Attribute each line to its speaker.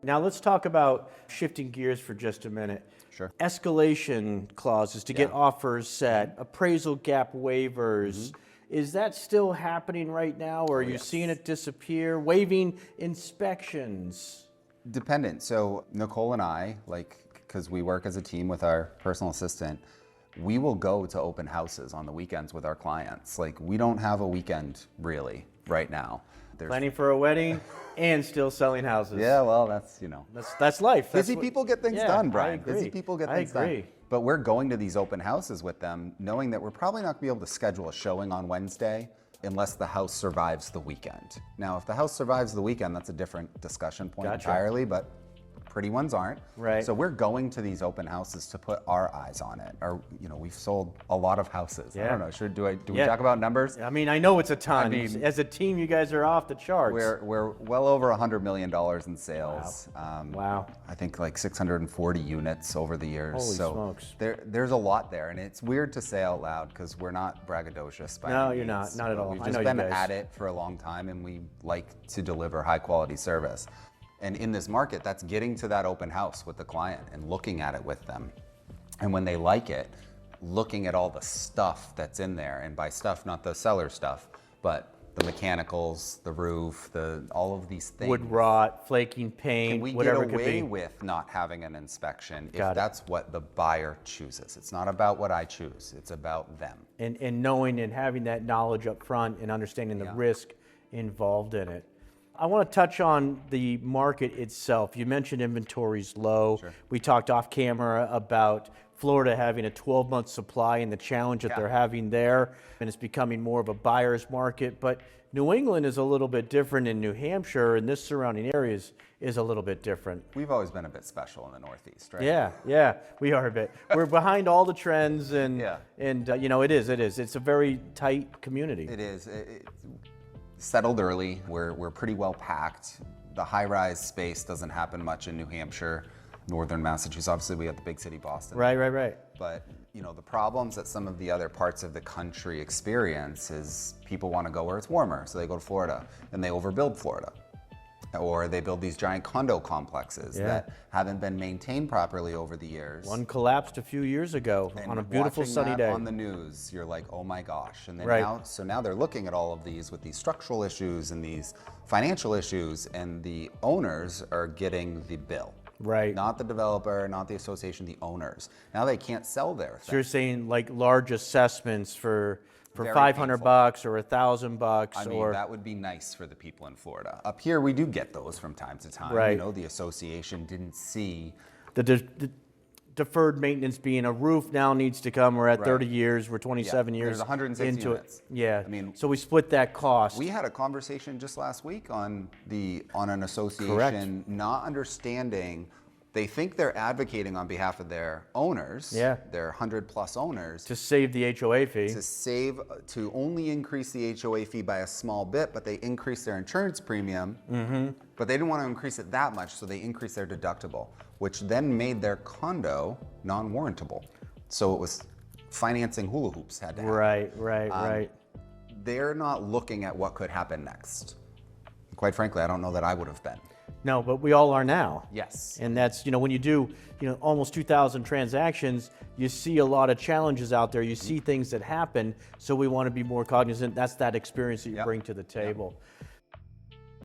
Speaker 1: Now let's talk about shifting gears for just a minute.
Speaker 2: Sure.
Speaker 1: Escalation clauses to get offers set, appraisal gap waivers. Is that still happening right now, or are you seeing it disappear? Waiving inspections?
Speaker 2: Dependent. So Nicole and I, because we work as a team with our personal assistant, we will go to open houses on the weekends with our clients. We don't have a weekend really right now.
Speaker 1: Planning for a wedding and still selling houses.
Speaker 2: Yeah, well, that's
Speaker 1: life.
Speaker 2: Busy people get things done, Brian.
Speaker 1: I agree.
Speaker 2: Busy people get things done. But we're going to these open houses with them, knowing that we're probably not going to be able to schedule a showing on Wednesday unless the house survives the weekend. Now, if the house survives the weekend, that's a different discussion point entirely, but pretty ones aren't.
Speaker 1: Right.
Speaker 2: So we're going to these open houses to put our eyes on it. Or, we've sold a lot of houses.
Speaker 1: Yeah.
Speaker 2: I don't know. Do we talk about numbers?
Speaker 1: I mean, I know it's a ton. As a team, you guys are off the charts.
Speaker 2: We're well over $100 million in sales.
Speaker 1: Wow.
Speaker 2: I think 640 units over the years.
Speaker 1: Holy smokes.
Speaker 2: There's a lot there, and it's weird to say out loud because we're not braggadocious by any means.
Speaker 1: No, you're not at all.
Speaker 2: We've just been at it for a long time, and we like to deliver high quality service. And in this market, that's getting to that open house with the client and looking at it with them. And when they like it, looking at all the stuff that's in there. And by stuff, not the seller stuff, but the mechanicals, the roof, all of these things.
Speaker 1: Wood rot, flaking paint,
Speaker 2: Can we
Speaker 1: whatever
Speaker 2: get
Speaker 1: it could be.
Speaker 2: away with not having an inspection if
Speaker 1: Got it.
Speaker 2: that's what the buyer chooses? It's not about what I choose, it's about them.
Speaker 1: And knowing and having that knowledge up front and understanding the risk involved in it. I want to touch on the market itself. You mentioned inventory's low.
Speaker 2: Sure.
Speaker 1: We talked off camera about Florida having a 12-month supply and the challenge that they're having there, and it's becoming more of a buyer's market. But New England is a little bit different, in New Hampshire and this surrounding areas is a little bit different.
Speaker 2: We've always been a bit special in the Northeast, right?
Speaker 1: Yeah, we are a bit. We're behind all the trends, and it is. It's a very tight community.
Speaker 2: It is. Settled early. We're pretty well packed. The high-rise space doesn't happen much in New Hampshire, northern Massachusetts. Obviously, we have the big city, Boston.
Speaker 1: Right.
Speaker 2: But the problems that some of the other parts of the country experience is people want to go where it's warmer, so they go to Florida, and they overbuild Florida. Or they build these giant condo complexes that haven't been maintained properly over the years.
Speaker 1: One collapsed a few years ago on a beautiful sunny day.
Speaker 2: On the news, you're like, oh my gosh. And then now they're looking at all of these with these structural issues and these financial issues, and the owners are getting the bill.
Speaker 1: Right.
Speaker 2: Not the developer, not the association, the owners. Now they can't sell their thing.
Speaker 1: So you're saying large assessments for
Speaker 2: Very
Speaker 1: $500
Speaker 2: painful.
Speaker 1: or $1,000
Speaker 2: I mean, that would be nice for the people in Florida. Up here, we do get those from time to time.
Speaker 1: Right.
Speaker 2: The association didn't see
Speaker 1: the deferred maintenance being a roof now needs to come. We're at 30 years. We're 27 years
Speaker 2: there's 160
Speaker 1: into
Speaker 2: units.
Speaker 1: it. Yeah.
Speaker 2: I mean,
Speaker 1: so we split that cost.
Speaker 2: We had a conversation just last week on an association
Speaker 1: Correct.
Speaker 2: not understanding. They think they're advocating on behalf of their owners, their 100+ owners,
Speaker 1: to save the HOA fee.
Speaker 2: to only increase the HOA fee by a small bit, but they increase their insurance premium, but they didn't want to increase it that much, so they increased their deductible, which then made their condo non-warrantable. So it was financing hula hoops had to happen.
Speaker 1: Right.
Speaker 2: They're not looking at what could happen next. Quite frankly, I don't know that I would have been.
Speaker 1: No, but we all are now.
Speaker 2: Yes.
Speaker 1: And that's, when you do, almost 2,000 transactions, you see a lot of challenges out there. You see things that happen, so we want to be more cognizant. That's that experience that you bring to the table.